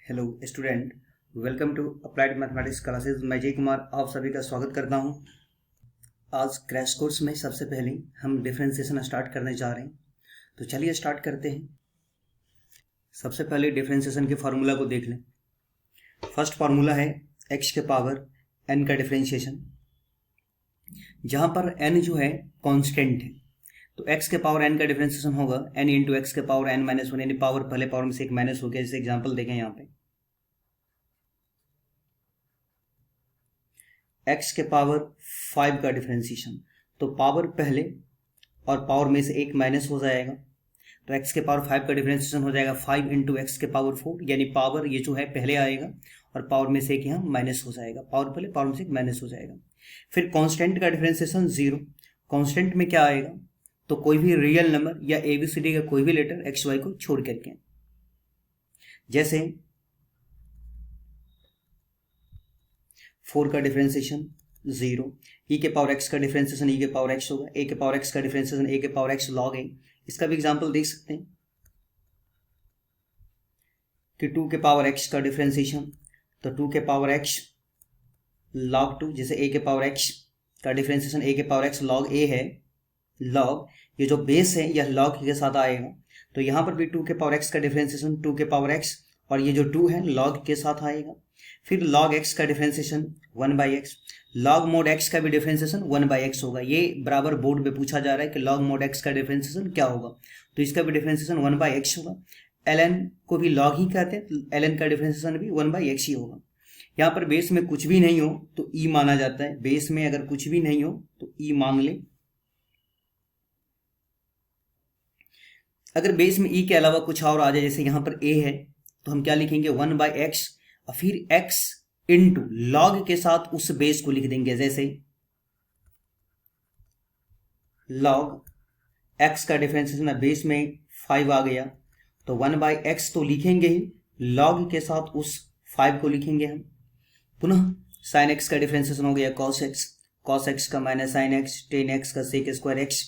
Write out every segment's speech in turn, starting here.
Hello student, welcome to applied mathematics classes. मैं जय कुमार आप सभी का स्वागत करता हूं। आज क्रैश कोर्स में सबसे पहले हम डिफरेंशिएशन स्टार्ट करने जा रहे हैं, तो चलिए स्टार्ट करते हैं। सबसे पहले डिफरेंशिएशन के फार्मूला को देख लें। फर्स्ट फार्मूला है x के पावर n का डिफरेंशिएशन, जहां पर n जो है कांस्टेंट है, तो x के पावर n का डिफरेंशिएशन होगा n इंटू एक्स के पावर n माइनस वन, यानी पावर पहले पावर में से एक माइनस हो गया। जैसे एग्जाम्पल देखें यहाँ पे x के पावर 5 का डिफरेंशिएशन, तो पावर पहले और पावर में से एक माइनस हो जाएगा, तो x के पावर 5 का डिफरेंशिएशन हो जाएगा 5 इंटू एक्स के पावर 4, यानी पावर ये जो है पहले आएगा और पावर में से एक यहाँ माइनस हो जाएगा। पावर पहले पावर में से एक माइनस हो जाएगा। फिर कांस्टेंट का डिफरेंशिएशन 0। कांस्टेंट में क्या आएगा, तो कोई भी रियल नंबर या ABCD का कोई भी लेटर एक्स वाई को छोड़ करके, जैसे 4 का डिफरेंशिएशन 0, e के पावर x का डिफरेंशिएशन e के पावर x होगा, a के पावर x का डिफरेंशिएशन a के पावर x log a। इसका भी एग्जांपल देख सकते हैं कि 2 के पावर x का डिफरेंशिएशन, तो 2 के पावर x log 2, जैसे a के पावर x का डिफरेंशिएशन a के पावर x log a है। log ये जो बेस है यह log के साथ आएगा, तो यहाँ पर भी 2 के पावर x का डिफरेंशिएशन 2 के पावर x और ये जो 2 है log के साथ आएगा। फिर log x का differentiation 1/x, log mod x का भी डिफरेंशिएशन 1/x होगा। ये बराबर बोर्ड पे पूछा जा रहा है कि log mod x का डिफरेंशिएशन क्या होगा, तो इसका भी डिफरेंशिएशन 1/x होगा। ln को भी log ही कहते हैं, तो ln का डिफरेंशिएशन भी 1/x ही होगा। यहाँ पर बेस में कुछ भी नहीं हो तो e माना जाता है। बेस में अगर कुछ भी नहीं हो तो e मान ले। अगर बेस में e के अलावा कुछ और आ जाए, जैसे यहाँ पर a है, तो हम क्या लिखेंगे 1/x और फिर x इंटू लॉग के साथ उस बेस को लिख देंगे। जैसे लॉग x का डिफरेंशिएशन बेस में 5 आ गया, तो 1/x तो लिखेंगे ही, लॉग के साथ उस 5 को लिखेंगे हम। पुनः sin x का डिफरेंशिएशन हो गया cos x का minus sin x, tan x का sec square x,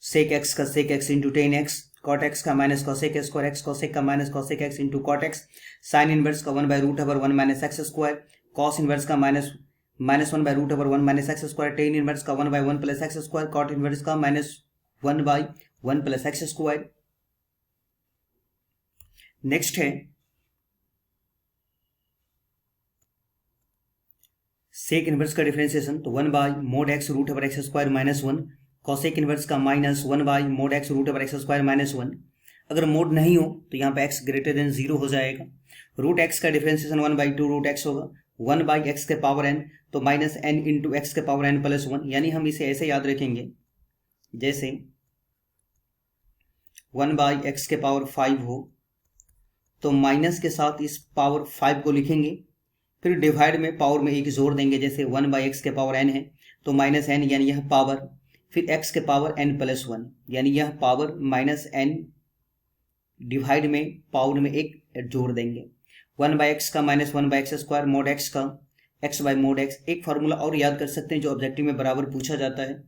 sec x का sec x into tan x, cot x का minus cosec square x, cosec का minus cosec x into cot x, sine inverse का 1/√1 minus x square, cos inverse का minus 1/√1 minus x square, tan inverse का 1/1 plus x square, cot inverse का -1/1 plus x square. Next है sec inverse का differentiation, तो 1/mod x √x square minus 1, cosec inverse का -1/mod x √x square minus 1। अगर mode नहीं हो तो यहाँ पे x ग्रेटर देन 0 हो जाएगा। रूट x का डिफरेंशिएशन 1/2√x होगा, 1/x के पावर n, तो माइनस n इंटू एक्स के पावर n प्लस 1, यानी हम इसे ऐसे याद रखेंगे जैसे 1/x के पावर 5 हो तो माइनस के साथ इस पावर 5 को लिखेंगे, फिर डिवाइड में पावर में एक जोड़ देंगे, जैसे 1/x के पावर n है तो माइनस n, यानी यह पावर, फिर x के पावर n प्लस 1, यानी यह पावर माइनस n, डिवाइड में पावर में एक जोड़ देंगे। 1/x का minus 1/x square, mode x का x बाई मोड x। एक फार्मूला और याद कर सकते हैं जो ऑब्जेक्टिव में बराबर पूछा जाता है,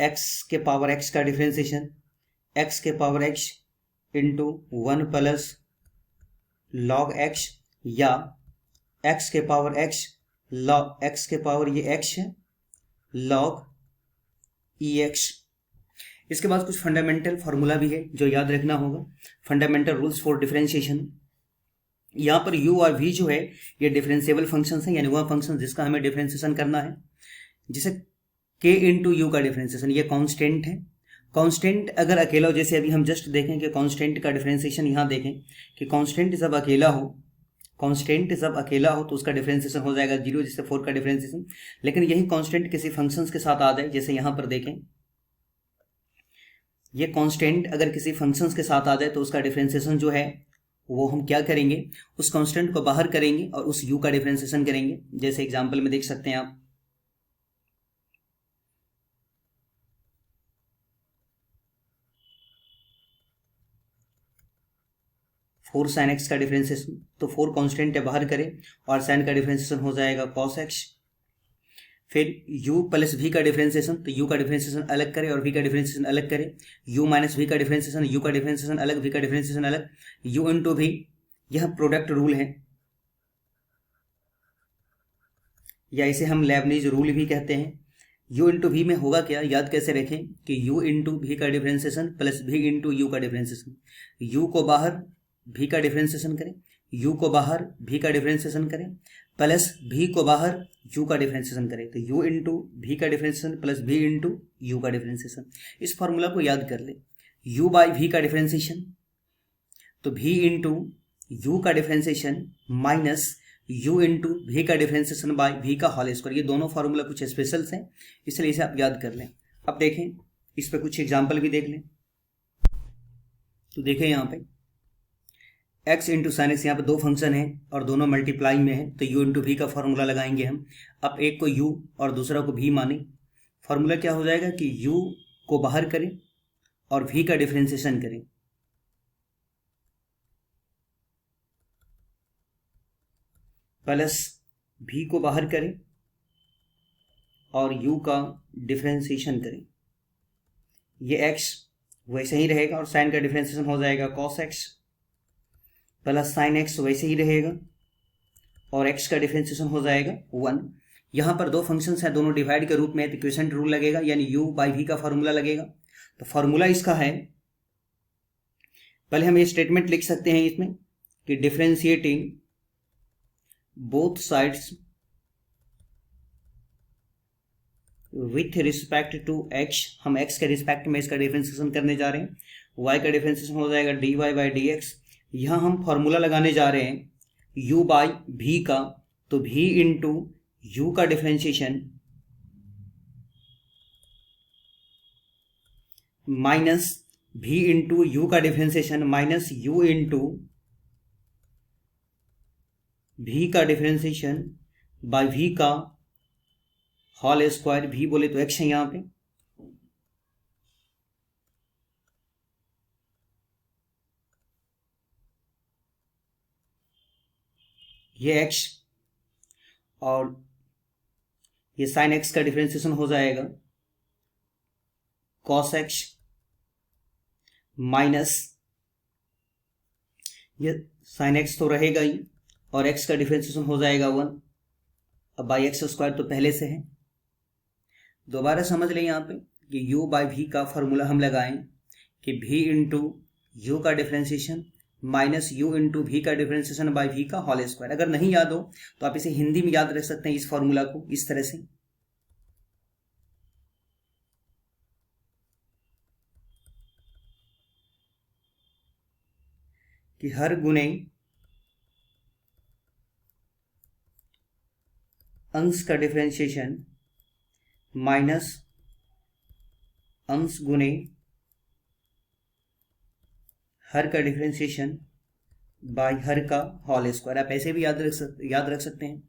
x के पावर x का डिफरेंशिएशन x के power x into 1 plus log x, या x के पावर x लॉग x के पावर ये x है लॉग ex। इसके बाद कुछ फंडामेंटल फार्मूला भी है जो याद रखना होगा, फंडामेंटल रूल्स फॉर डिफरेंशिएशन। यहाँ पर u और v जो है ये डिफरेंशिएबल फंक्शंस हैं, यानी वह फंक्शन जिसका हमें डिफरेंशिएशन करना है। जैसे k इंटू यू का डिफरेंशिएशन, ये कांस्टेंट है। कांस्टेंट अगर अकेला हो, जैसे अभी हम जस्ट देखें कि कांस्टेंट का डिफरेंशिएशन, यहाँ देखें कि कांस्टेंट जब अकेला हो, कांस्टेंट जब अकेला हो तो उसका डिफरेंशिएशन हो जाएगा 0, जैसे 4 का डिफरेंशिएशन। लेकिन यही कांस्टेंट किसी फंक्शंस के साथ आ जाए, जैसे यहाँ पर देखें ये कांस्टेंट अगर किसी फंक्शंस के साथ आ जाए तो उसका डिफरेंशिएशन जो है वो हम क्या करेंगे, उस कांस्टेंट को बाहर करेंगे और उस u का डिफरेंशिएशन करेंगे। जैसे एग्जांपल में देख सकते हैं आप, फोर साइन एक्स का डिफरेंशिएशन, तो 4 कांस्टेंट है बाहर करें और साइन का डिफरेंशिएशन हो जाएगा cos x। फिर u प्लस v का डिफरेंशिएशन, तो u का डिफरेंशिएशन अलग करें और v का डिफरेंशिएशन अलग करें, u माइनस v का डिफरेंशिएशन, u का डिफरेंशिएशन अलग, v का डिफरेंशिएशन अलग, u इंटू v, यह प्रोडक्ट रूल है या इसे हम लेबनीज रूल भी कहते हैं। u इंटू वी में होगा क्या, याद कैसे रखें कि u इंटू वी का differentiation plus v into u का डिफरेंशिएशन, u को बाहर v का डिफरेंशिएशन करें, u को बाहर v का डिफरेंशिएशन करें, प्लस v को बाहर u का डिफरेंशिएशन करें, तो u इंटू वी का differentiation plus v into u का डिफरेंशिएशन। इस फॉर्मूला को याद कर ले, u बाई वी का डिफरेंशिएशन, तो v इंटू यू का differentiation minus u into v का डिफरेंशिएशन बाई v का होल स्क्वायर। ये दोनों फार्मूला कुछ स्पेशल्स हैं, इसलिए इसे आप याद कर लें। अब देखें इस पे कुछ एग्जाम्पल भी देख लें। तो देखें यहाँ पे x इंटू साइन एक्स, यहाँ पे दो फंक्शन है और दोनों मल्टीप्लाई में है, तो u इंटू वी का फॉर्मूला लगाएंगे हम। अब एक को u और दूसरा को v माने, फॉर्मूला क्या हो जाएगा कि u को बाहर करें और v का डिफरेंशिएशन करें, प्लस v को बाहर करें और u का डिफरेंशिएशन करें। ये x वैसे ही रहेगा और साइन का डिफरेंशिएशन हो जाएगा cos x plus sign x वैसे ही रहेगा और x का डिफरेंशिएशन हो जाएगा 1। यहाँ पर दो फंक्शंस हैं, दोनों डिवाइड के रूप में, तो क्वोशिएंट रूल लगेगा यानी u बाई v का फॉर्मूला लगेगा। तो फॉर्मूला इसका है, पहले हम ये स्टेटमेंट लिख सकते हैं इसमें कि differentiating both sides with respect to x, हम x के रिस्पेक्ट में इसका डिफरेंशिएशन करने जा रहे हैं, y का डिफरेंशिएशन हो जाएगा dy बाई डी एक्स। यहाँ हम फॉर्मूला लगाने जा रहे हैं u बाई v का, तो v इंटू यू का differentiation minus v into u का differentiation minus u into v का डिफरेंशिएशन बाई v का होल स्क्वायर। v बोले तो x है यहाँ पे, ये x और ये साइन x का डिफरेंशिएशन हो जाएगा cos x माइनस ये साइन x तो रहेगा ही और x का डिफरेंशिएशन हो जाएगा 1। अब बाई एक्स स्क्वायर तो पहले से है, दोबारा समझ लें यहाँ पे कि u बाई v का फॉर्मूला हम लगाएं कि v इंटू यू का differentiation minus u into v का डिफरेंशिएशन बाई v का होल स्क्वायर। अगर नहीं याद हो तो आप इसे हिंदी में याद रख सकते हैं इस फॉर्मूला को इस तरह से कि हर गुणे अंश का डिफरेंशिएशन माइनस अंश गुणे हर का डिफरेंशिएशन बाय हर का होल स्क्वायर। आप ऐसे भी याद रख सकते हैं।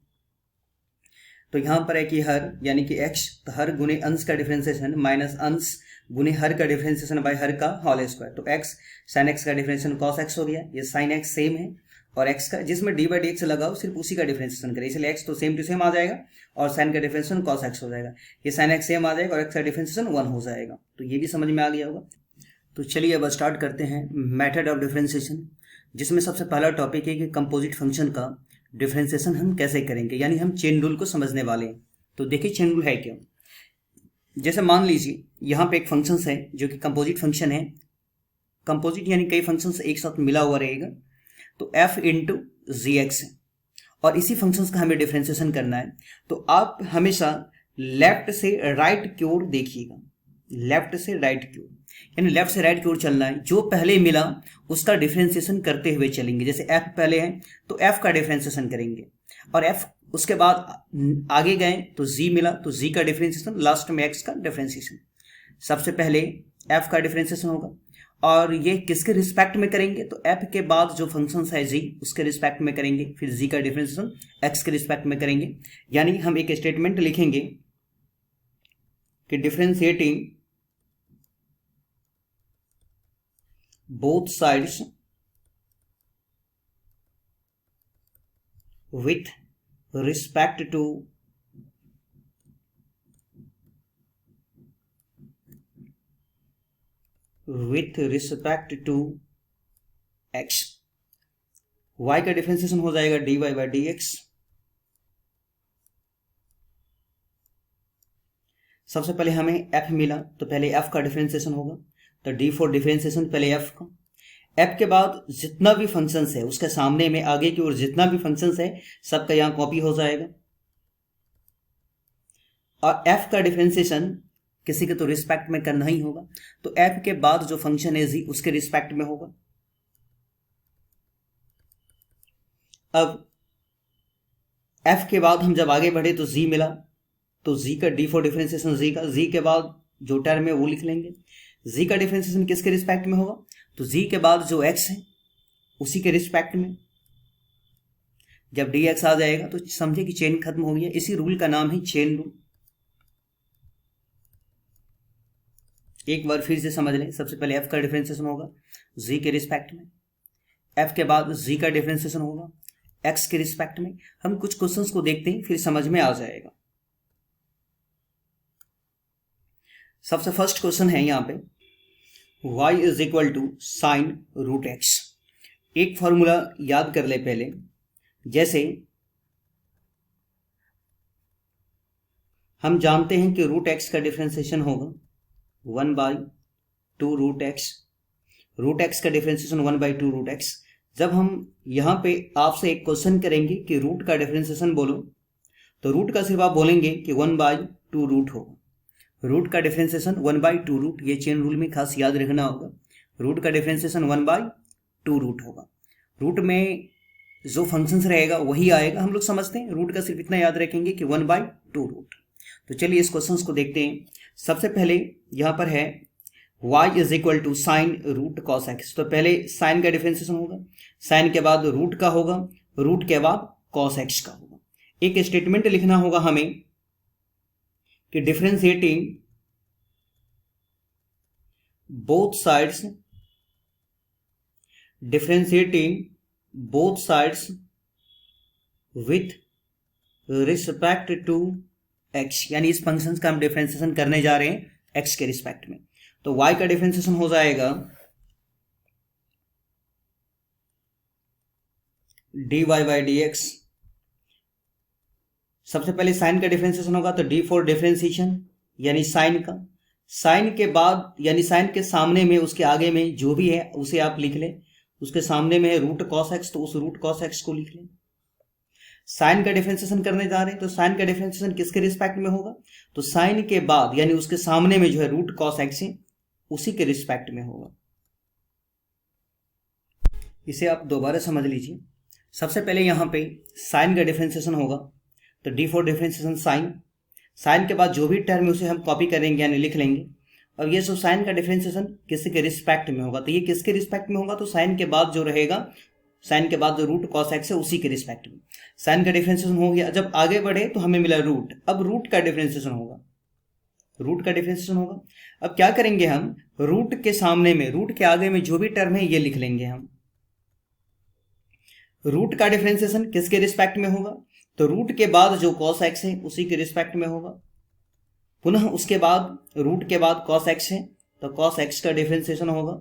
तो यहाँ पर है कि हर यानी कि x, तो हर गुणे अंश का डिफरेंशिएशन माइनस अंश गुणे हर का डिफरेंशिएशन बाय हर का होल स्क्वायर। तो x साइन x का डिफरेंशिएशन cos x हो गया, ये साइन x सेम है और x का जिसमें डी बाई डी एक्स लगाओ सिर्फ उसी का डिफरेंशिएशन करें, इसलिए x तो सेम टू सेम आ जाएगा और साइन का डिफरेंशिएशन cos x हो जाएगा, ये साइन x सेम आ जाएगा और x का डिफरेंशिएशन 1 हो जाएगा। तो ये भी समझ में आ गया होगा। तो चलिए अब स्टार्ट करते हैं मेथड ऑफ डिफरेंशिएशन, जिसमें सबसे पहला टॉपिक है कि कंपोजिट फंक्शन का डिफरेंशिएशन हम कैसे करेंगे, यानी हम चेन रूल को समझने वाले हैं। तो देखिए चेन रूल है क्या। जैसे मान लीजिए यहाँ पे एक फंक्शन है जो कि कंपोजिट फंक्शन है, कंपोजिट यानी कई फंक्शंस एक साथ मिला हुआ रहेगा, तो f इंटू जी एक्स है और इसी फंक्शंस का हमें डिफरेंशिएशन करना है। तो आप हमेशा लेफ्ट से राइट की ओर देखिएगा, लेफ्ट से राइट की ओर यानी लेफ्ट से राइट की ओर चलना है, जो पहले मिला उसका डिफरेंशिएशन करते हुए चलेंगे। जैसे f पहले है तो f का डिफरेंशिएशन करेंगे और f उसके बाद आगे गए तो g मिला तो g का डिफरेंशिएशन, लास्ट में x का डिफरेंशिएशन। सबसे पहले f का डिफरेंशिएशन होगा और ये किसके रिस्पेक्ट में करेंगे, तो f के बाद जो फंक्शन है g उसके रिस्पेक्ट में करेंगे, फिर g का डिफरेंशिएशन x के रिस्पेक्ट में करेंगे। यानी हम एक स्टेटमेंट लिखेंगे कि differentiating both sides with respect to with respect to x. y का डिफरेंशिएशन हो जाएगा dy बाई डी एक्स। सबसे पहले हमें f मिला तो पहले f का डिफरेंशिएशन होगा, तो d फॉर डिफरेंशिएशन पहले f का। f के बाद जितना भी फंक्शंस है उसके सामने में आगे की ओर जितना भी फंक्शंस है सबका यहाँ कॉपी हो जाएगा। और f का डिफरेंशिएशन किसी के तो रिस्पेक्ट में करना ही होगा, तो f के बाद जो फंक्शन है z उसके रिस्पेक्ट में होगा। अब f के बाद हम जब आगे बढ़े तो z मिला, तो z का d फॉर डिफरेंशिएशन z का, z के बाद जो टर्म है वो लिख लेंगे। z का डिफरेंशिएशन किसके रिस्पेक्ट में होगा, तो z के बाद जो x है उसी के रिस्पेक्ट में। जब dx आ जाएगा तो समझे कि चेन खत्म हो गया। इसी रूल का नाम है चेन रूल। एक बार फिर से समझ लें। सबसे पहले f का डिफरेंशिएशन होगा z के रिस्पेक्ट में, f के बाद z का डिफरेंशिएशन होगा x के रिस्पेक्ट में। हम कुछ क्वेश्चंस को देखते हैं फिर समझ में आ जाएगा। सबसे फर्स्ट क्वेश्चन है यहाँ पे y is equal to sine root x. एक फॉर्मूला याद कर ले पहले, जैसे हम जानते हैं कि रूट एक्स का डिफरेंशिएशन होगा 1/2 रूट एक्स। रूट एक्स का डिफरेंशिएशन 1/2 रूट एक्स। जब हम यहाँ पे आपसे एक क्वेश्चन करेंगे कि रूट का डिफरेंशिएशन बोलो, तो रूट का सिर्फ आप बोलेंगे कि 1/2 रूट होगा। रूट का डिफरेंशिएशन 1/2 रूट, ये चेन रूल में खास याद रखना होगा। रूट का डिफरेंशिएशन 1/2 रूट होगा। रूट में जो फंक्शंस रहेगा वही आएगा, हम लोग समझते हैं। रूट का सिर्फ इतना याद रखेंगे कि 1/2 रूट। तो चलिए इस क्वेश्चन को देखते हैं। सबसे पहले यहाँ पर है y is equal to sine root cos x. तो पहले साइन का डिफरेंशिएशन होगा, साइन के बाद रूट का होगा, रूट के बाद कॉस एक्स का होगा। एक स्टेटमेंट लिखना होगा हमें कि differentiating both sides with respect to x, यानी इस फंक्शन का हम डिफरेंशिएशन करने जा रहे हैं एक्स के रिस्पेक्ट में। तो y का डिफरेंशिएशन हो जाएगा dy बाई डी एक्स। सबसे पहले साइन का डिफरेंशिएशन होगा, तो d फॉर डिफरेंशिएशन यानी साइन का। साइन के बाद यानी साइन के सामने में उसके आगे में जो भी है उसे आप लिख लें। उसके सामने में है रूट कॉस एक्स, तो उस रूट कॉस एक्स को लिख लें। साइन का डिफरेंशिएशन करने जा रहे हैं, तो साइन का डिफरेंशिएशन किसके रिस्पेक्ट में होगा, तो साइन के बाद यानी उसके सामने में जो है रूट कॉस एक्स है उसी के रिस्पेक्ट में होगा। इसे आप दोबारा समझ लीजिए। सबसे पहले यहाँ पे साइन का डिफरेंशिएशन होगा, तो d for differentiation sine. Sine के बाद जो भी टर्म है उसे हम कॉपी करेंगे यानी लिख लेंगे। अब ये जो साइन का डिफरेंशिएशन किसी के रिस्पेक्ट में होगा, तो ये किसके रिस्पेक्ट में होगा, तो साइन के बाद जो रहेगा, साइन के बाद जो रूट कॉस एक्स है उसी के रिस्पेक्ट में। साइन का डिफरेंशिएशन हो गया। जब आगे बढ़े तो हमें मिला रूट। अब रूट का डिफरेंशिएशन होगा, रूट का डिफरेंशिएशन होगा। अब क्या करेंगे हम, रूट के सामने में, रूट के आगे में जो भी टर्म है ये लिख लेंगे हम। रूट का डिफरेंशिएशन किसके रिस्पेक्ट में होगा, तो रूट के बाद जो कॉस एक्स है उसी के रिस्पेक्ट में होगा। पुनः उसके बाद रूट के बाद कॉस एक्स है, तो कॉस एक्स का डिफरेंशिएशन होगा।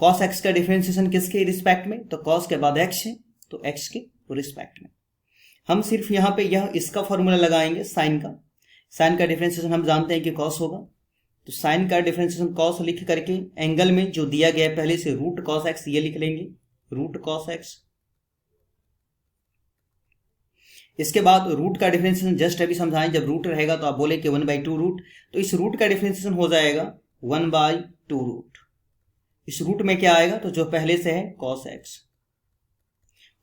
कॉस एक्स का डिफरेंशिएशन किसके रिस्पेक्ट में, तो कॉस के बाद एक्स है, तो एक्स के रिस्पेक्ट में। हम सिर्फ यहाँ पे यह इसका फॉर्मूला लगाएंगे साइन का। साइन का डिफरेंशिएशन हम जानते हैं कि कॉस होगा, तो साइन का डिफरेंशिएशन कॉस लिख करके एंगल में जो दिया गया है पहले से रूट कॉस एक्स ये लिख लेंगे, रूट कॉस एक्स। इसके बाद रूट का डिफरेंशिएशन जस्ट अभी समझाएं, जब रूट रहेगा तो आप बोले कि 1/2 रूट, तो इस रूट का डिफरेंशिएशन हो जाएगा 1/2 रूट। इस रूट में क्या आएगा, तो जो पहले से है कॉस एक्स,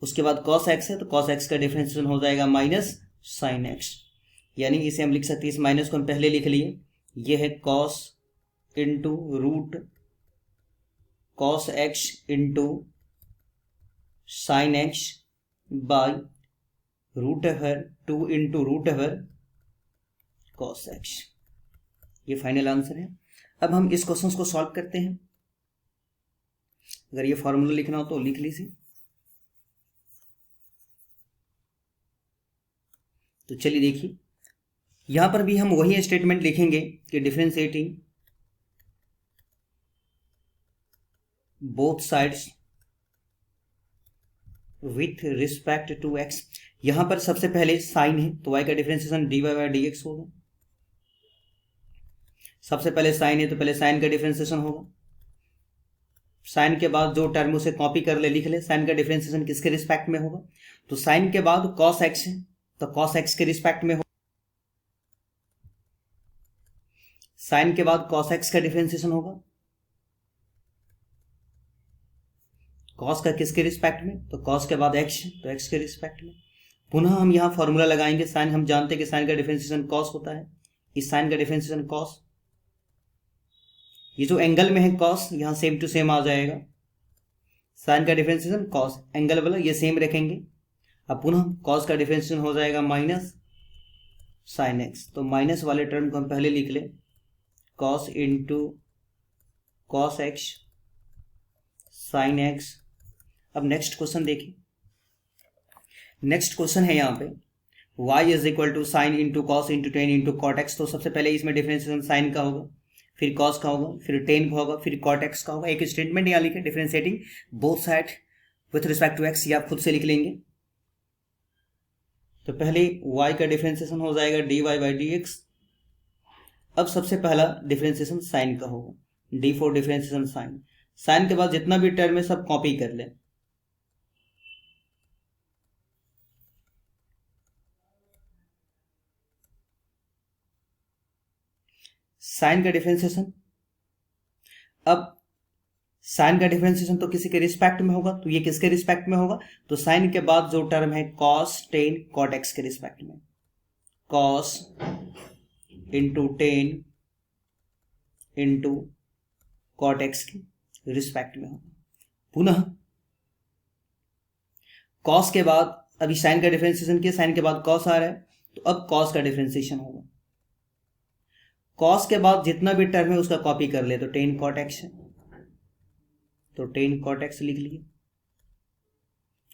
उसके बाद कॉस एक्स है तो कॉस एक्स का डिफरेंशिएशन हो जाएगा माइनस साइन एक्स। यानी इसे हम लिख सकते हैं, इस माइनस को हम पहले लिख लिए, ये है cos into root cos x into sine x by root over 2 into root over cos x. ये फाइनल आंसर है। अब हम इस क्वेश्चन को सॉल्व करते हैं। अगर ये फॉर्मूला लिखना हो तो लिख लीजिए। तो चलिए देखिए, यहां पर भी हम वही स्टेटमेंट लिखेंगे कि differentiating both sides with respect to x. यहां पर सबसे पहले साइन है तो y का differentiation dy by d x होगा। सबसे पहले साइन है तो पहले साइन का डिफरेंशिएशन होगा। साइन के बाद जो टर्म उसे कॉपी कर ले, लिख ले, साइन का डिफरेंशिएशन किसके रिस्पेक्ट में होगा? तो साइन के बाद कॉस एक्स है तो कॉस एक्स के रिस्पेक्ट में होगा। साइन के बाद कॉस एक्स का डिफरेंशिएशन होगा। कॉस का किसके रिस्पेक्ट में? तो कॉस के बाद एक्स तो एक्स के रिस्पेक्ट में। पुनः हम यहां फॉर्मूला लगाएंगे साइन, हम जानते हैं कि साइन का डिफरेंशिएशन कॉस होता है। इस साइन का डिफरेंशिएशन कॉस, ये जो एंगल में है कॉस, यहां सेम टू सेम आ जाएगा। साइन का डिफरेंशिएशन कॉस, एंगल वाला ये सेम रखेंगे। अब पुनः कॉस का डिफरेंशिएशन हो जाएगा माइनस साइन एक्स, तो माइनस वाले टर्म को हम पहले लिख ले, cos into cos x sine x. अब नेक्स्ट क्वेश्चन देखिए। नेक्स्ट क्वेश्चन है यहाँ पे y is equal to sine into cos into tan into cot x. तो सबसे पहले इसमें डिफरेंशिएशन साइन का होगा, फिर कॉस का होगा, फिर टेन का होगा, फिर कॉट एक्स का होगा। एक स्टेटमेंट यहाँ लिखे, differentiating both side with respect to x, ये आप खुद से लिख लेंगे। तो पहले y का डिफरेंशिएशन हो जाएगा dy बाई डी एक्स। अब सबसे पहला डिफरेंशिएशन साइन का होगा, d for differentiation sine. Sine के बाद जितना भी टर्म है सब कॉपी कर ले। साइन का डिफरेंशिएशन, अब साइन का डिफरेंशिएशन तो किसी के रिस्पेक्ट में होगा, तो ये किसके रिस्पेक्ट में होगा? तो साइन के बाद जो टर्म है कॉस टेन कॉट एक्स के रिस्पेक्ट में, cos into tan into cot x के रिस्पेक्ट में होगा। पुनः कॉस के बाद, अभी साइन का डिफरेंशिएशन किया, साइन के बाद कॉस आ रहा है तो अब कॉस का डिफरेंशिएशन होगा। कॉस के बाद जितना भी टर्म है उसका कॉपी कर ले, तो टेन कॉट एक्स है तो टेन कॉट एक्स लिख लिए।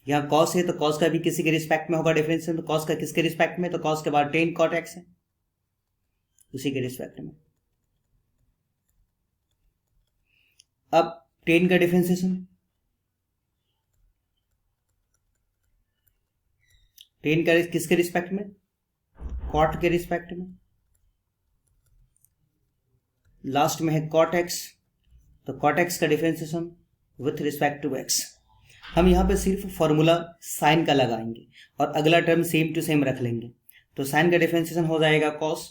यहां कॉस है तो कॉस का भी किसी के रिस्पेक्ट में होगा डिफरेंशिएशन, तो कॉस का किसके रिस्पेक्ट में? तो कॉस के बाद टेन कॉट एक्स है उसी के रिस्पेक्ट में। अब टेन का डिफरेंशिएशन, टेन का किसके रिस्पेक्ट में? कॉट के रिस्पेक्ट में। लास्ट में है कॉट एक्स, तो कॉट एक्स का differentiation with respect to x. हम यहां पे सिर्फ फॉर्मूला साइन का लगाएंगे और अगला टर्म सेम टू सेम रख लेंगे। तो साइन का डिफरेंशिएशन हो जाएगा कॉस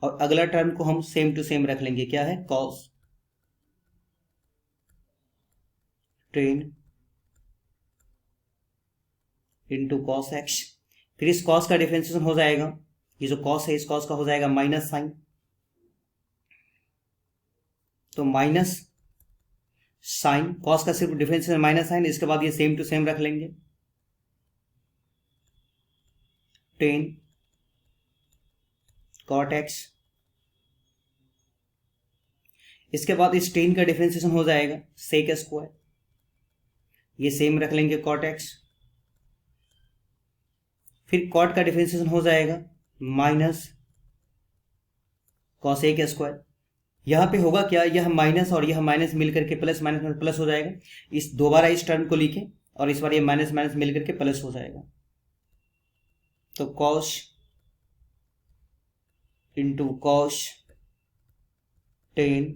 और अगला टर्म को हम सेम टू सेम रख लेंगे, क्या है? Cos ten into cos x. फिर इस कॉस का डिफरेंशिएशन हो जाएगा, ये जो कॉस है इस कॉस का हो जाएगा माइनस साइन, तो माइनस साइन, कॉस का सिर्फ डिफरेंशिएशन माइनस साइन, इसके बाद ये सेम टू सेम रख लेंगे, टेन कॉट एक्स। इसके बाद इस टेन का डिफरेंशिएशन हो जाएगा सेक स्क्वायर, ये सेम रख लेंगे कॉट एक्स। फिर कॉट का डिफरेंशिएशन हो जाएगा माइनस कॉस एक स्क्वायर। यहां पे होगा क्या, यह माइनस और यह माइनस मिलकर के प्लस, माइनस में प्लस हो जाएगा। इस दोबारा इस टर्म को लिखें और इस बार ये माइनस माइनस मिलकर के प्लस हो जाएगा, तो cos into cos tan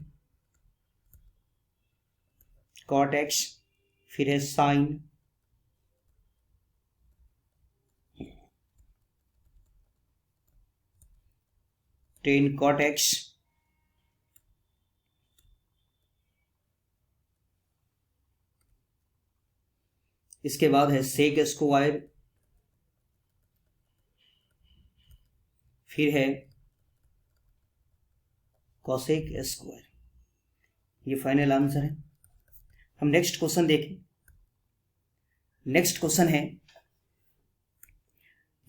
cot x, फिर है साइन टेन कॉट एक्स, इसके बाद है सेक स्क्वायर, फिर है कॉसेक स्क्वायर। ये फाइनल आंसर है। हम नेक्स्ट क्वेश्चन देखें। नेक्स्ट क्वेश्चन है,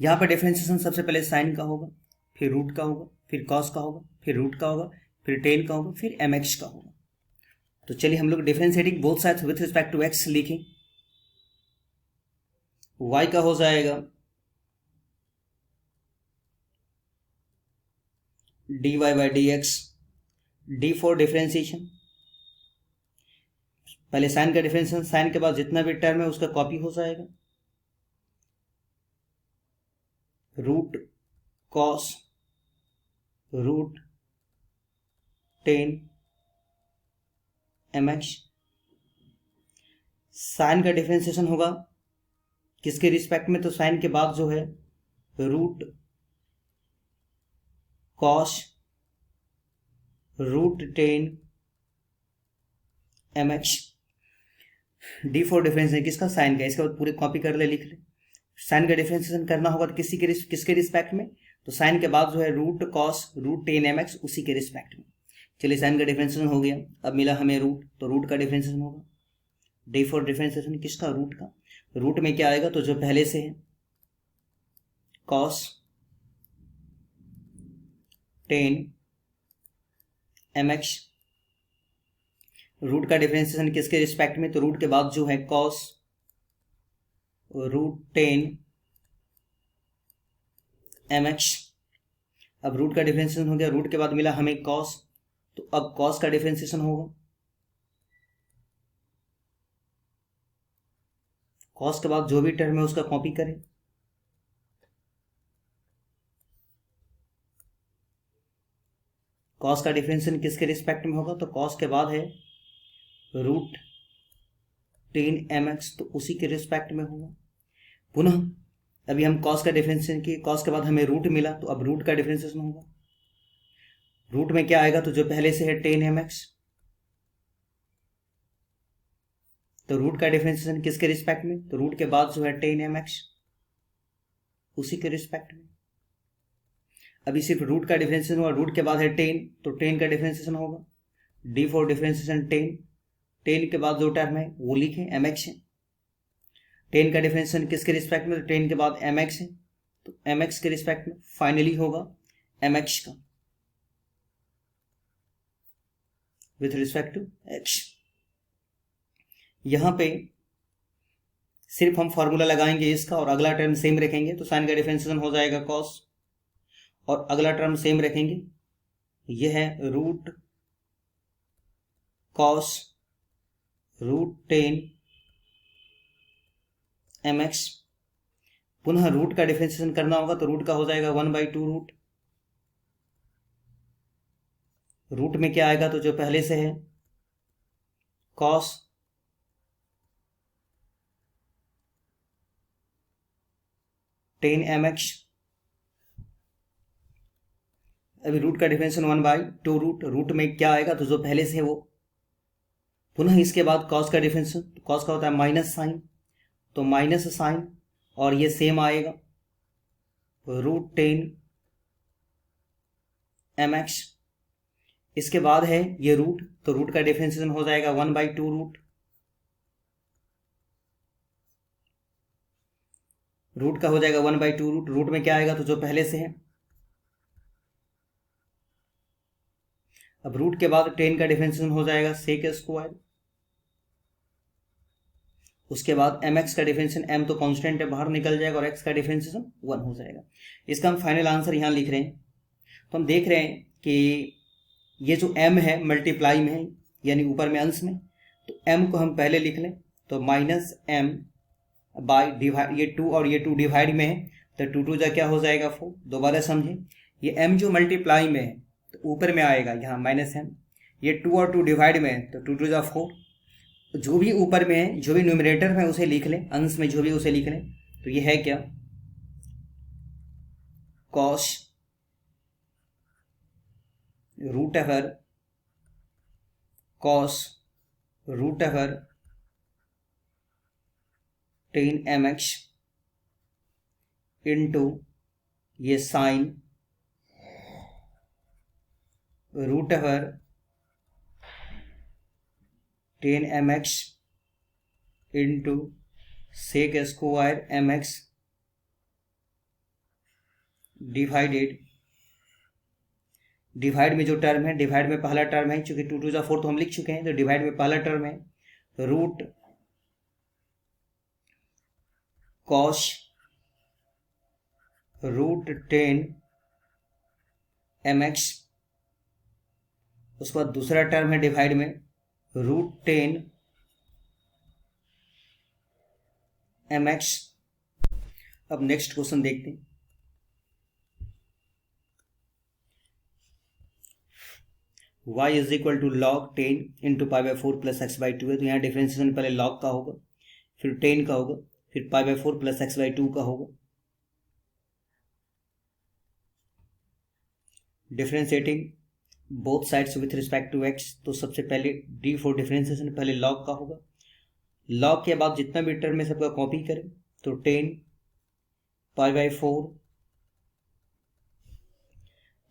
यहां पर डिफरेंशिएशन सबसे पहले साइन का होगा, फिर रूट का होगा, फिर कॉस का होगा, फिर रूट का होगा, फिर टेन का होगा, फिर एम एक्स का होगा। तो चलिए हम लोग differentiating both sides with respect to x लिखें। y का हो जाएगा dy by d x, d for differentiation, पहले साइन का डिफरेंशिएशन, साइन के बाद जितना भी टर्म है उसका कॉपी हो जाएगा, root cos root 10 mx। Sine का डिफरेंशिएशन होगा किसके रिस्पेक्ट में, तो साइन के बाद जो है root cos root 10 mx। D for difference है किसका, साइन का। इसके बाद पूरे कॉपी कर ले, लिख ले। साइन का डिफरेंशिएशन करना होगा तो किसके रिस्पेक्ट में, तो साइन के बाद जो है रूट कॉस रूट 10 mx उसी के रिस्पेक्ट में। चलिए साइन का डिफरेंशिएशन हो गया, अब मिला हमें रूट, तो रूट का डिफरेंशिएशन होगा। डी फॉर डिफरेंशिएशन किसका, रूट का। रूट में क्या आएगा, तो जो पहले से है कॉस 10 mx। रूट का डिफरेंशिएशन किसके रिस्पेक्ट में, तो रूट के बाद जो है कॉस रूट 10 mx। अब रूट का डिफरेंशिएशन हो गया, रूट के बाद मिला हमें कॉस, तो अब कॉस का डिफरेंशिएशन होगा। कॉस के बाद जो भी टर्म है उसका कॉपी करें, कॉस का डिफरेंशिएशन किसके रिस्पेक्ट में होगा, तो कॉस के बाद है रूट 10 mx, तो उसी के रिस्पेक्ट में होगा। पुनः अभी हम कॉस का डिफरेंशिएशन किए, कॉस के बाद हमें रूट मिला, तो अब रूट का डिफरेंशिएशन होगा। रूट में क्या आएगा, तो जो पहले से है 10 mx, तो रूट का डिफरेंशिएशन किसके रिस्पेक्ट में, तो रूट के बाद जो है 10 mx उसी के रिस्पेक्ट में। अभी सिर्फ रूट का डिफरेंशिएशन हुआ, रूट के बाद है 10, तो 10 का डिफरेंशिएशन होगा। डी फॉर डिफरेंशिएशन 10 के बाद जो टर्म है वो लिखें, mx है। 10 का डिफरेंशिएशन किसके रिस्पेक्ट में, तो 10 के बाद mx है, तो mx के रिस्पेक्ट में फाइनली होगा mx का विथ रिस्पेक्ट टू x। यहां पे सिर्फ हम फॉर्मूला लगाएंगे इसका और अगला टर्म सेम रखेंगे, तो साइन का डिफरेंशिएशन हो जाएगा कॉस, और अगला टर्म सेम रखेंगे, यह है रूट कॉस रूट 10 mx। पुनः रूट का डिफरेंशिएशन करना होगा, तो रूट का हो जाएगा 1/2 रूट। रूट में क्या आएगा, तो जो पहले से है कॉस टेन mx। अभी रूट का डिफरेंशिएशन 1/2 रूट। रूट में क्या आएगा, तो जो पहले से है वो। पुनः इसके बाद कॉस का डिफरेंशिएशन, तो कॉस का होता है माइनस साइन, तो माइनस साइन, और ये सेम आएगा रूट 10 mx। इसके बाद है ये रूट, तो रूट का डिफरेंशिएशन हो जाएगा 1/2 रूट। रूट का हो जाएगा 1/2 रूट। रूट में क्या आएगा, तो जो पहले से है। अब रूट के बाद 10 का डिफरेंशिएशन हो जाएगा सेक स्क्वायर। उसके बाद mx का डिफरेंशिएशन, m तो कांस्टेंट है बाहर निकल जाएगा, और x का डिफरेंशिएशन 1 हो जाएगा। इसका हम फाइनल आंसर यहाँ लिख रहे हैं। तो हम देख रहे हैं कि ये जो m है मल्टीप्लाई में है, यानी ऊपर में अंश में, तो m को हम पहले लिख लें, तो माइनस m बाई डिवाइड, ये 2 और ये 2 डिवाइड में है, तो 2 2 जा क्या हो जाएगा 4। दोबारा समझें, ये m जो मल्टीप्लाई में है तो ऊपर में आएगा यहाँ माइनस m, ये 2 और 2 डिवाइड में है, तो 2 2 जा 4। जो भी ऊपर में है, जो भी न्यूमरेटर में उसे लिख लें, अंश में जो भी उसे लिख लें, तो ये है क्या, cos root over cos root over 10 mx into ये sine root over 10 mx into sec square mx divided, divide में जो टर्म है, डिवाइड में पहला टर्म है, चूंकि 2 2 जा 4 तो हम लिख चुके हैं, तो डिवाइड में पहला टर्म है रूट कॉस रूट 10 mx। उसके बाद दूसरा टर्म है डिवाइड में रूट 10 mx। अब नेक्स्ट क्वेश्चन देखते हैं। y is equal to log 10 into pi by 4 plus x by 2 है, तो यहाँ डिफरेंशिएशन पहले log का होगा, फिर 10 का होगा, फिर pi by 4 plus x by 2 का होगा। Differentiating both sides with respect to x, तो सबसे पहले डी फॉर डिफरेंशिएशन पहले log का होगा। log के बाद जितना भी टर्म है सबका कॉपी करें, तो 10 पाई बाई 4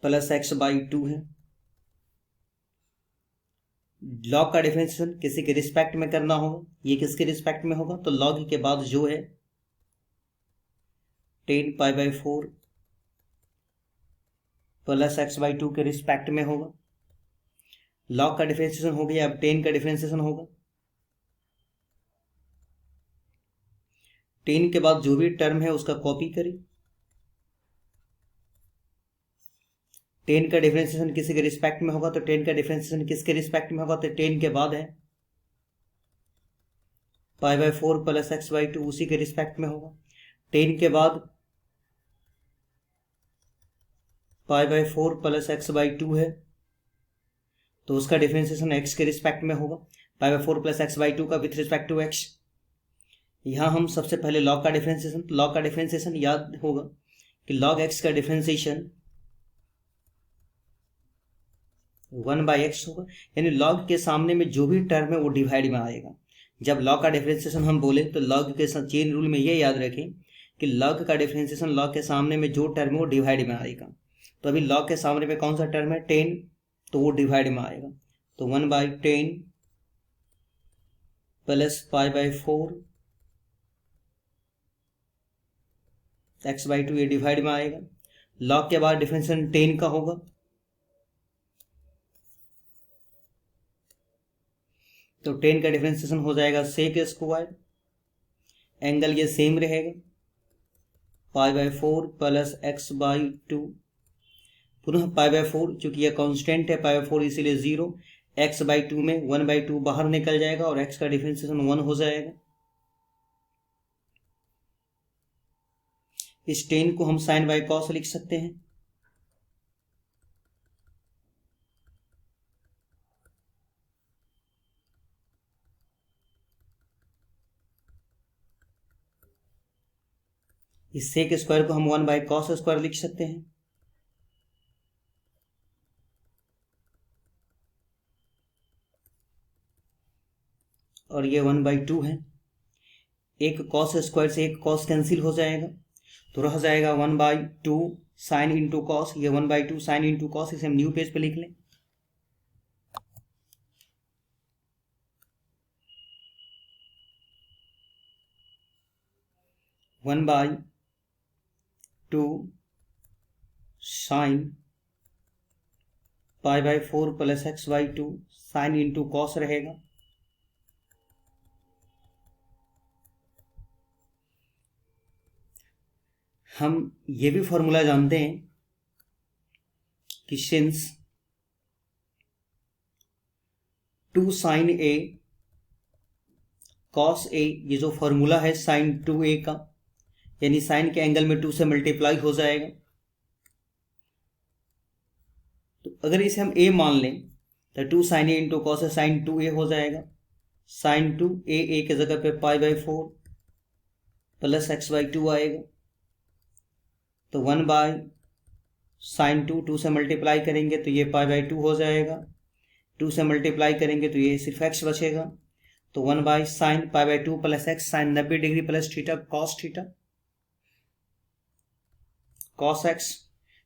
प्लस एक्स बाई 2 है। log का डिफरेंशिएशन किसी के रिस्पेक्ट में करना होगा, ये किसके रिस्पेक्ट में होगा, तो log के बाद जो है 10 पाई बाई 4 प्लस एक्स बाई 2 के रिस्पेक्ट में होगा। log का डिफरेंशिएशन हो गया, अब 10 का डिफरेंशिएशन होगा। 10 के बाद जो भी टर्म है उसका कॉपी करें। 10 का डिफरेंशिएशन किसी के रिस्पेक्ट में होगा, तो 10 का डिफरेंशिएशन किसके रिस्पेक्ट में होगा, तो 10 के बाद है पाई बाई 4 प्लस एक्स बाई 2, उसी के रिस्पेक्ट में होगा। 10 के बाद पाई बाई 4 प्लस एक्स बाई 2 है, तो उसका डिफरेंशिएशन एक्स के रिस्पेक्ट में होगा। पाई बाई 4 प्लस एक्स बाई 2 का विथ रिस्पेक्ट टू एक्स। यहाँ हम सबसे पहले log का डिफरेंशिएशन, तो log का डिफरेंशिएशन याद होगा कि log x का डिफरेंशिएशन 1 बाई एक्स होगा, यानी log के सामने में जो भी टर्म है वो डिवाइड में आएगा। जब log का डिफरेंशिएशन हम बोले तो log के चेन रूल में ये याद रखें कि log का डिफरेंशिएशन log के सामने में जो टर्म है वो डिवाइड में आएगा। तो अभी log के सामने में कौन सा टर्म है, 10, तो वो डिवाइड में आएगा, तो 1 by 10 plus pi by 4 x by 2, ये डिवाइड में आएगा। log के बाद डिफरेंशिएशन 10 का होगा, तो 10 का डिफरेंशिएशन हो जाएगा सेक स्क्वायर, एंगल ये सेम रहेगा, पाई बाई 4 प्लस एक्स बाई 2, पुनः पाई बाई 4, चूंकि यह कांस्टेंट है पाई बाई 4 इसीलिए 0, एक्स बाई 2 में 1 बाई 2 बाहर निकल जाएगा और x का डिफरेंशिएशन 1 हो जाएगा। इस 10 को हम साइन बाई कॉस लिख सकते हैं। इस सेक स्क्वायर को हम 1 बाई कॉस स्क्वायर लिख सकते हैं। और ये 1 बाई 2 है, एक कॉस स्क्वायर से एक कॉस कैंसिल हो जाएगा, तो रह जाएगा 1 बाई 2 साइन इंटू कॉस, ये 1 बाई 2 साइन इंटू कॉस, इसे हम न्यू पेज पे लिख लें। One by 2 sign pi by 4 plus x by 2 sign into cos रहेगा। हम ये भी फॉर्मूला जानते हैं कि since 2 sign A cos A, ये जो फॉर्मूला है साइन 2a का, यानी साइन के एंगल में 2 से मल्टीप्लाई हो जाएगा। तो अगर इसे हम a मान लें तो 2 साइन ए इंटू कॉस साइन 2a हो जाएगा। साइन 2a, a के जगह पे पाई बाई 4 प्लस एक्स बाई 2 आएगा, तो 1 बाई साइन 2 से मल्टीप्लाई करेंगे तो ये पाई बाई 2 हो जाएगा, 2 से मल्टीप्लाई करेंगे तो ये सिर्फ एक्स बचेगा, तो 1 by sine pi by 2 plus x sine 90 degree plus theta cos theta cos x,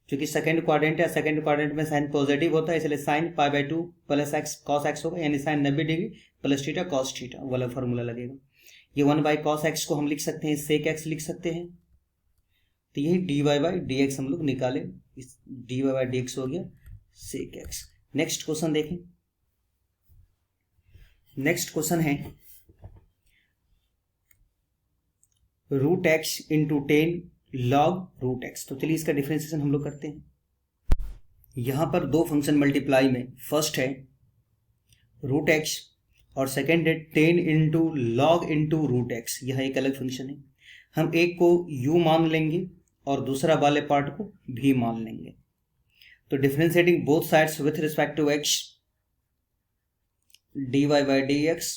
क्योंकि सेकंड क्वाड्रेंट है, सेकंड क्वाड्रेंट में साइन पॉजिटिव होता है, इसलिए sine pi by 2 plus x cos x होगा, यानी sine 90 degree plus theta cos theta वाला formula लगेगा। ये 1 बाई कॉस एक्स को हम लिख सकते हैं, सेक एक्स लिख सकते हैं, तो यही d y by d x हम लोग निकाले, इस d y by d x हो गया सेक एक्स। नेक्स्ट क्वेश्चन देखें। नेक्स्ट क्वेश्चन है root x into 10 log root x. तो चलिए इसका डिफरेंशिएशन हम लोग करते हैं। यहां पर दो फंक्शन मल्टीप्लाई में, फर्स्ट है रूट एक्स और सेकेंड है ten into log into root x, यह एक अलग फंक्शन है। हम एक को u मान लेंगे और दूसरा वाले पार्ट को v मान लेंगे। तो differentiating both sides with respect to x, dy by d x,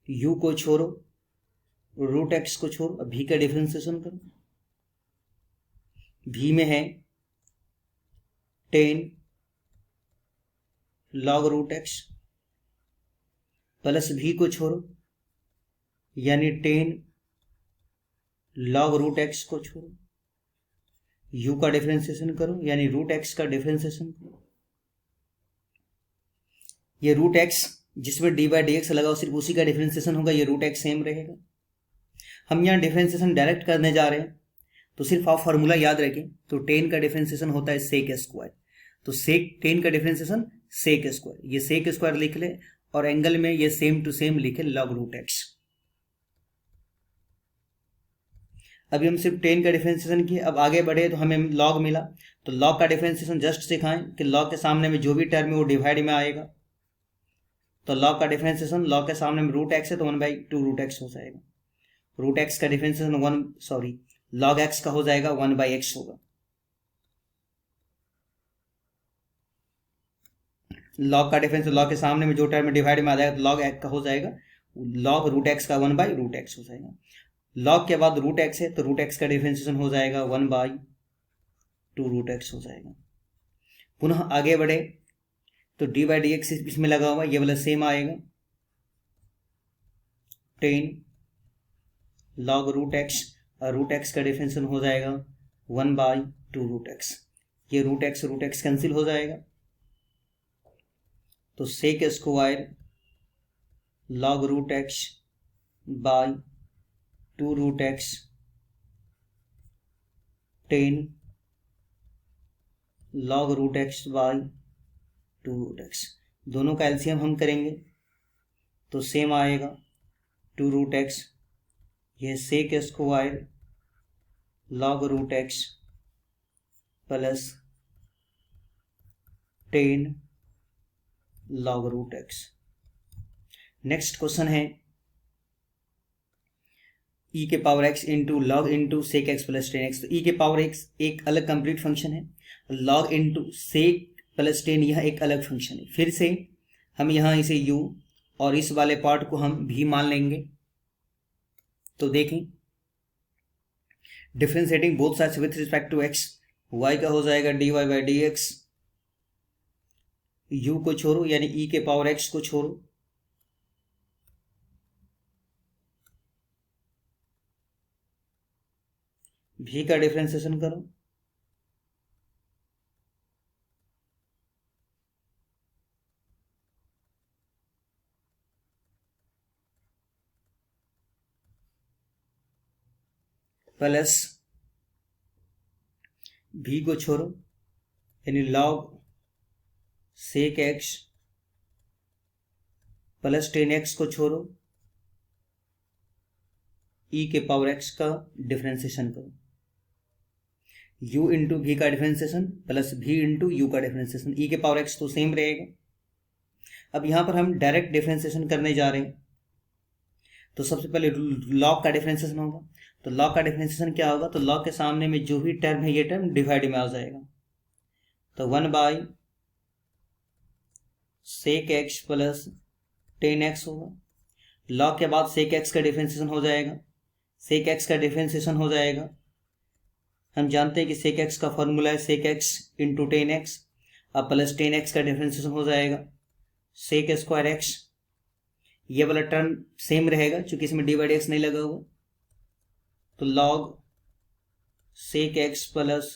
u को छोड़ो, रूट एक्स को छोड़ो, अब v का डिफ्रेंशिएशन करो। v में है 10 log root x plus v को छोड़ो यानी 10 लॉग रूट एक्स को छोड़ो, u का डिफरेंशिएशन करो यानी रूट एक्स का डिफरेंशिएशन करो। ये रूट एक्स जिसमें डी बाई डी एक्स लगा सिर्फ उसी का डिफरेंशिएशन होगा, ये रूट एक्स सेम रहेगा। हम यहाँ डिफरेंशिएशन डायरेक्ट करने जा रहे हैं तो सिर्फ आप फॉर्मूला याद रखें। तो 10 का डिफरेंशिएशन होता है सेक स्क्वायर, तो सेक 10 का डिफरेंशिएशन सेक स्क्वायर, ये सेक स्क्वायर लिख ले और एंगल में ये सेम टू सेम लिखे लॉग रूट एक्स। अभी हम सिर्फ 10 का डिफरेंशिएशन किए, अब आगे बढ़े तो हमें लॉग मिला। तो लॉग का डिफरेंशिएशन जस्ट सिखाएं कि लॉग के सामने में जो भी टर्म है वो डिवाइड में आएगा। तो लॉग का डिफरेंशिएशन, लॉग के सामने में रूट एक्स है तो 1/2 रूट एक्स हो जाएगा। रूट एक्स का डिफरेंशिएशन लॉग एक्स का हो जाएगा 1/x होगा। लॉग का डिफरेंस लॉग के सामने में जो टर्म डिवाइड में आ जाएगा तो लॉग एक्स का हो जाएगा, लॉग रूट एक्स का 1/√x हो जाएगा। लॉग के बाद रूट एक्स है तो रूट एक्स का डिफरेंशिएशन हो जाएगा 1/2 रूट एक्स हो जाएगा। पुनः आगे बढ़े तो डी बाई डी एक्स इसमें लगा हुआ, ये वाला सेम आएगा 10 लॉग रूट एक्स और रूट एक्स का डिफरेंशिएशन हो जाएगा 1/2 रूट एक्स। ये रूट एक्स कैंसिल हो जाएगा तो sec square log root x by 2 root x 10 log root x by 2 root x. दोनों का एलसीएम हम करेंगे तो सेम आएगा 2 रूट एक्स, यह sec square log root x plus 10 log root x. Next question है e के power x into log into sec x plus 10x। तो e के पावर x एक अलग कंप्लीट फंक्शन है, लॉग इंटू सेक प्लस 10 यह एक अलग फंक्शन है। फिर से हम यहाँ इसे u और इस वाले पार्ट को हम v मान लेंगे। तो देखें differentiating both sides with respect to x, y का हो जाएगा dy by d x, u को छोड़ो यानी e के पावर x को छोड़ो, v का डिफरेंशिएशन करो, प्लस v को छोड़ो यानी log sec x plus 10x को छोड़ो, e के पावर x का डिफरेंशिएशन करो, u इंटू वी का differentiation plus v into u का डिफरेंशिएशन, e के पावर x तो सेम रहेगा। अब यहाँ पर हम डायरेक्ट डिफरेंशिएशन करने जा रहे हैं तो सबसे पहले लॉग का डिफरेंशिएशन होगा। तो लॉग का डिफरेंशिएशन क्या होगा, तो लॉग के सामने में जो भी टर्म है ये टर्म डिवाइड में आ जाएगा। तो 1 सेक एक्स प्लस 10x होगा। लॉग के बाद सेक एक्स का डिफरेंशिएशन हो जाएगा, सेक एक्स का डिफरेंशिएशन हो जाएगा, हम जानते हैं कि सेक एक्स का फॉर्मूला है सेक एक्स इंटू 10x, अब प्लस 10x का डिफरेंशिएशन हो जाएगा सेक स्क्वायर एक्स, ये वाला टर्म सेम रहेगा क्योंकि इसमें डी बाई डी एक्स नहीं लगा हुआ। तो log sec x plus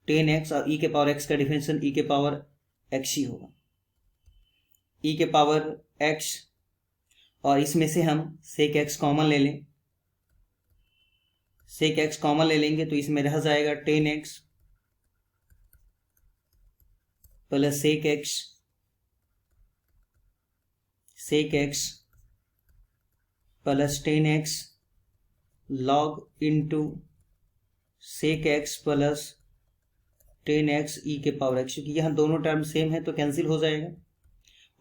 10x और e के पावर x का डिफरेंशिएशन e के पावर x ही होगा, e के पावर x, और इसमें से हम सेक एक्स कॉमन ले लें, सेक एक्स कॉमन ले लेंगे तो इसमें रह जाएगा 10x plus sec x plus 10x log into sec x plus 10x e के पावर x, क्योंकि यहाँ दोनों टर्म सेम है तो कैंसिल हो जाएगा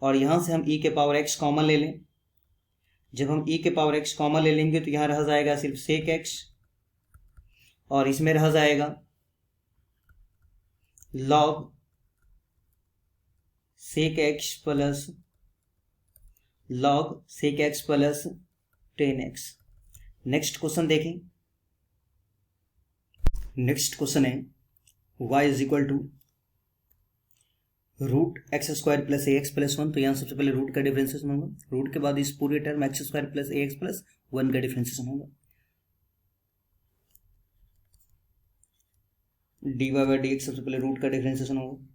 और यहाँ से हम e के पावर x कॉमन ले लें। जब हम e के पावर x कॉमन ले लेंगे तो यहाँ रह जाएगा सिर्फ सेक x, और इसमें रह जाएगा log sec x plus log sec x plus 10x। Next question देखें। नेक्स्ट क्वेश्चन है y is equal to root x square plus a x plus 1। तो यहाँ सबसे पहले रूट का डिफरेंशिएशन होगा, रूट के बाद इस पूरे term x square plus a x plus 1 का डिफरेंशिएशन होगा। D y by d x सबसे पहले रूट का डिफरेंशिएशन होगा,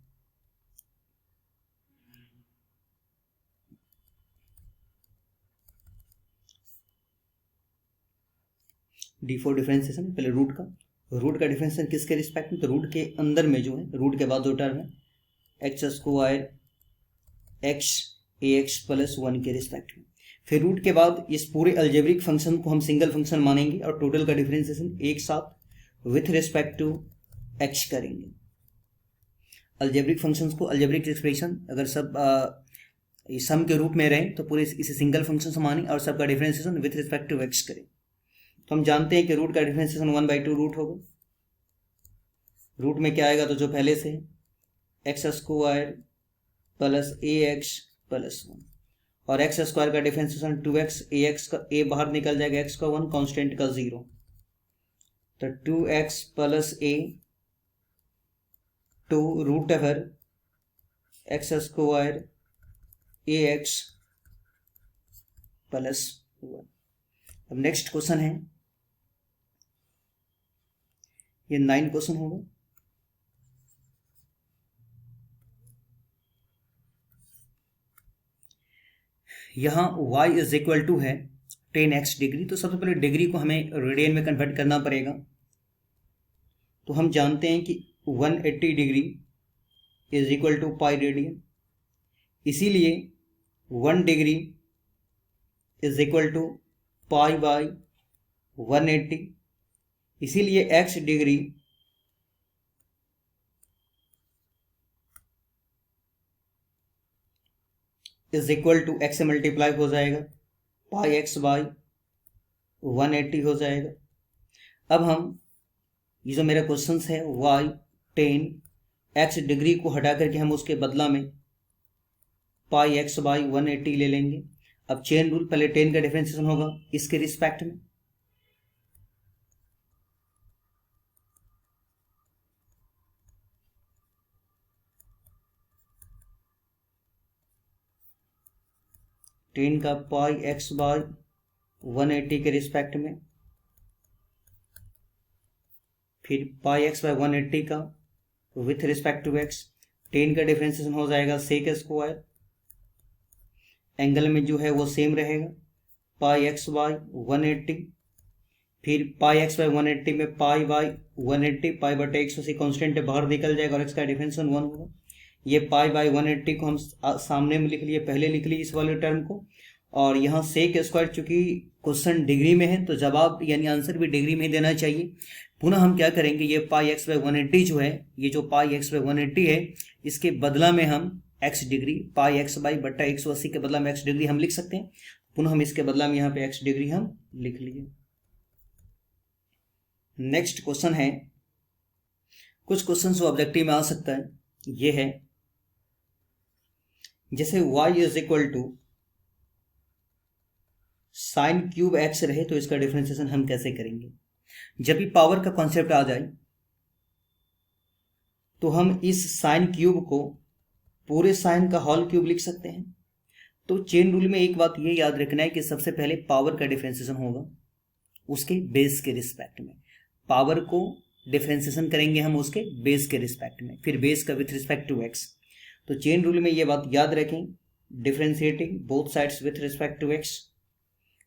डी फॉर डिफरेंशिएशन पहले रूट का डिफरेंशिएशन किसके रिस्पेक्ट में, तो रूट के अंदर में जो है, रूट के बाद जो टर्म है एक्स स्क्वायर एक्स ए एक्स प्लस 1 के रिस्पेक्ट में। फिर रूट के बाद इस पूरे अलजेब्रिक फंक्शन को हम सिंगल फंक्शन मानेंगे और टोटल का डिफरेंशिएशन एक साथ विथ रिस्पेक्ट टू एक्स करेंगे। अलजेब्रिक फंक्शंस को, अलजेब्रिक एक्सप्रेशन अगर सब सम के रूप में रहें तो पूरे इसे सिंगल फंक्शन से मानें और सबका differentiation with respect to x करें। तो हम जानते हैं कि रूट का डिफरेंशिएशन 1/2 रूट होगा। रूट में क्या आएगा, तो जो पहले से x square plus a x plus 1, और एक्स स्क्वायर का डिफरेंशिएशन 2x, ए एक्स का ए बाहर निकल जाएगा, एक्स का 1, कांस्टेंट का 0, तो 2x plus a two root over x square a x plus 1। अब नेक्स्ट क्वेश्चन है, ये 9 क्वेश्चन होगा। यहाँ y इज इक्वल टू है 10x डिग्री। तो सबसे पहले डिग्री को हमें रेडियन में कन्वर्ट करना पड़ेगा। तो हम जानते हैं कि 180 degree is equal to pi radian, इसीलिए 1 degree is equal to pi by 180, इसीलिए x degree is equal to x से मल्टीप्लाई हो जाएगा, पाई एक्स बाई 180 हो जाएगा। अब हम ये जो मेरा क्वेश्चन है y 10 x डिग्री को हटा करके हम उसके बदला में पाई एक्स बाई 180 ले लेंगे। अब चेन रूल, पहले 10 का डिफरेंशिएशन होगा इसके रिस्पेक्ट में, टेन का पाई एक्स बाई 180 के रिस्पेक्ट में, फिर पाई एक्स बाई 180 का विथ रिस्पेक्ट टू एक्स। 10 का डिफरेंशिएशन हो जाएगा सेक स्क्वायर, एंगल में जो है वो सेम रहेगा, पाई एक्स बाई 180, फिर पाई एक्स बाई 180 में पाई बाई 180, पाई बटे एक्स उसी कॉन्स्टेंट बाहर निकल जाएगा और एक्स का डिफरेंशिएशन 1 होगा। ये पाई बाई 180 को हम सामने में लिख लिए, पहले लिख लिए इस वाले टर्म को, और यहाँ सेक स्क्वायर चूंकि क्वेश्चन डिग्री में है तो जवाब यानी आंसर भी डिग्री में देना चाहिए। पुनः हम क्या करेंगे, ये पाई एक्स बाई 180 जो है, ये जो पाई एक्स बाई 180 है, इसके बदला में हम x degree, pi x by बट्टा 180 के बदला में एक्स डिग्री हम लिख सकते हैं। पुनः हम इसके बदला में यहाँ पे एक्स डिग्री हम लिख लिए। नेक्स्ट क्वेश्चन है, कुछ क्वेश्चन जो ऑब्जेक्टिव में आ सकता है, ये है जैसे y is equal to sine cube x रहे तो इसका डिफरेंशिएशन हम कैसे करेंगे। जब भी पावर का कॉन्सेप्ट आ जाए तो हम इस साइन क्यूब को पूरे साइन का होल क्यूब लिख सकते हैं। तो चेन रूल में एक बात ये याद रखना है कि सबसे पहले पावर का डिफरेंशिएशन होगा उसके बेस के रिस्पेक्ट में, पावर को डिफरेंशिएशन करेंगे हम उसके बेस के रिस्पेक्ट में, फिर बेस का विथ रिस्पेक्ट टू एक्स। तो चेन रूल में ये बात याद रखें, differentiating both sides with respect to x,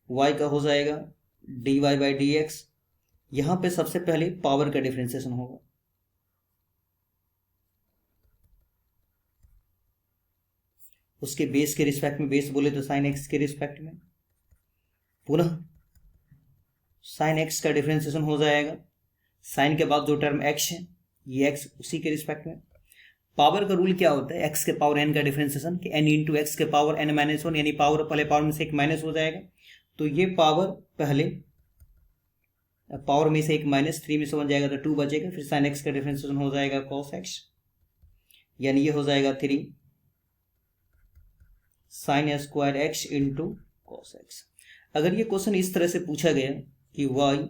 y का हो जाएगा dy बाई डी एक्स। यहां पे सबसे पहले पावर का डिफरेंशिएशन होगा, उसके बेस के रिस्पेक्ट में, बेस बोले तो साइन एक्स के रिस्पेक्ट में, पुनः साइन एक्स का डिफरेंशिएशन हो जाएगा, साइन के बाद जो टर्म एक्स है ये एक्स उसी के रिस्पेक्ट में। पावर का रूल क्या होता है, एक्स के पावर एन का डिफरेंशिएशन कि एन इंटू एक्स के पावर एन माइनस वन, यानी पावर पहले पावर में से एक माइनस हो जाएगा, तो ये पावर पहले पावर में से एक माइनस, 3 में से 1 जाएगा तो 2 बचेगा, फिर साइन एक्स का डिफरेंशिएशन हो जाएगा कॉस एक्स, यानी ये हो जाएगा 3 sine square x into cos x. अगर ये क्वेश्चन इस तरह से पूछा गया कि वाई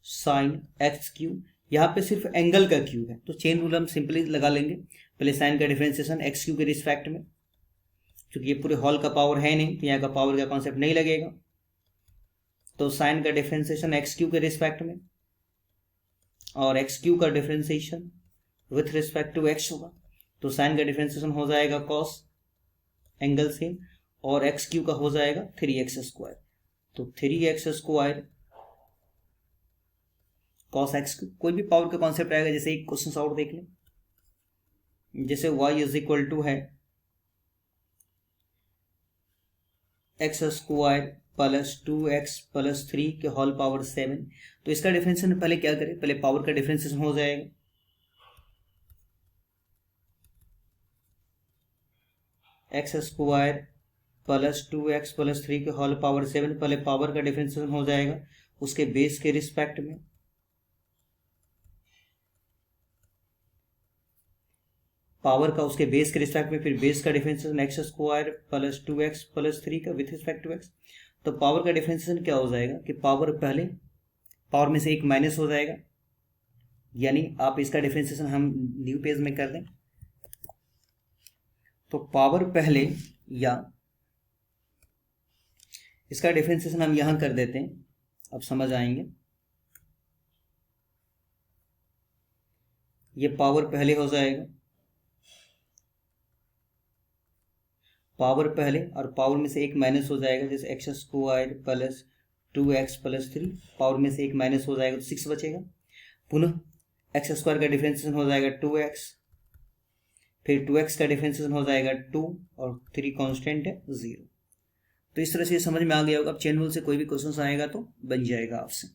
साइन एक्स क्यूब, यहाँ पे सिर्फ एंगल का क्यूब है, तो चेन रूल हम सिंपली लगा लेंगे। पहले साइन का डिफरेंशिएशन एक्स क्यूब के रिस्पेक्ट में, क्योंकि ये पूरे हॉल का पावर है नहीं तो यहाँ का पावर का कॉन्सेप्ट नहीं लगेगा, तो साइन का डिफरेंशिएशन एक्स क्यूब के रिस्पेक्ट में और एक्स क्यूब का differentiation with respect to x होगा, तो साइन का डिफरेंशिएशन हो जाएगा कॉस एंगल सेम, और एक्स क्यूब का हो जाएगा 3x स्क्वायर, तो 3x square cos x cube. कोई भी पावर का कॉन्सेप्ट आएगा, जैसे एक क्वेश्चन और देख लें, जैसे y इज इक्वल टू है x square plus 2x plus 3 के होल पावर 7, तो इसका डिफरेंशिएशन पहले क्या करें, पहले पावर का डिफरेंशिएशन हो जाएगा, x square plus 2x plus 3 के होल पावर 7, पहले पावर का डिफरेंशिएशन हो जाएगा उसके बेस के रिस्पेक्ट में, पावर का उसके बेस के रिस्पेक्ट में, फिर बेस का differentiation x square plus 2x plus 3 का विथ रिस्पेक्ट टू एक्स। तो पावर का डिफरेंशिएशन क्या हो जाएगा कि पावर पहले पावर में से एक माइनस हो जाएगा, यानी आप इसका डिफरेंशिएशन हम न्यू पेज में कर दें, तो पावर पहले या इसका डिफरेंशिएशन हम यहां कर देते हैं, अब समझ आएंगे। ये पावर पहले हो जाएगा, पावर पहले और पावर में से एक माइनस हो जाएगा, जैसे x square plus 2x plus 3, power में से एक माइनस हो जाएगा तो 6 बचेगा, पुनः एक्स स्क्वायर का डिफरेंशिएशन हो जाएगा 2x, फिर 2x का डिफरेंशिएशन हो जाएगा 2 और 3 कांस्टेंट है 0। तो इस तरह से समझ में आ गया होगा। अब चेन रूल से कोई भी क्वेश्चन आएगा तो बन जाएगा आपसे।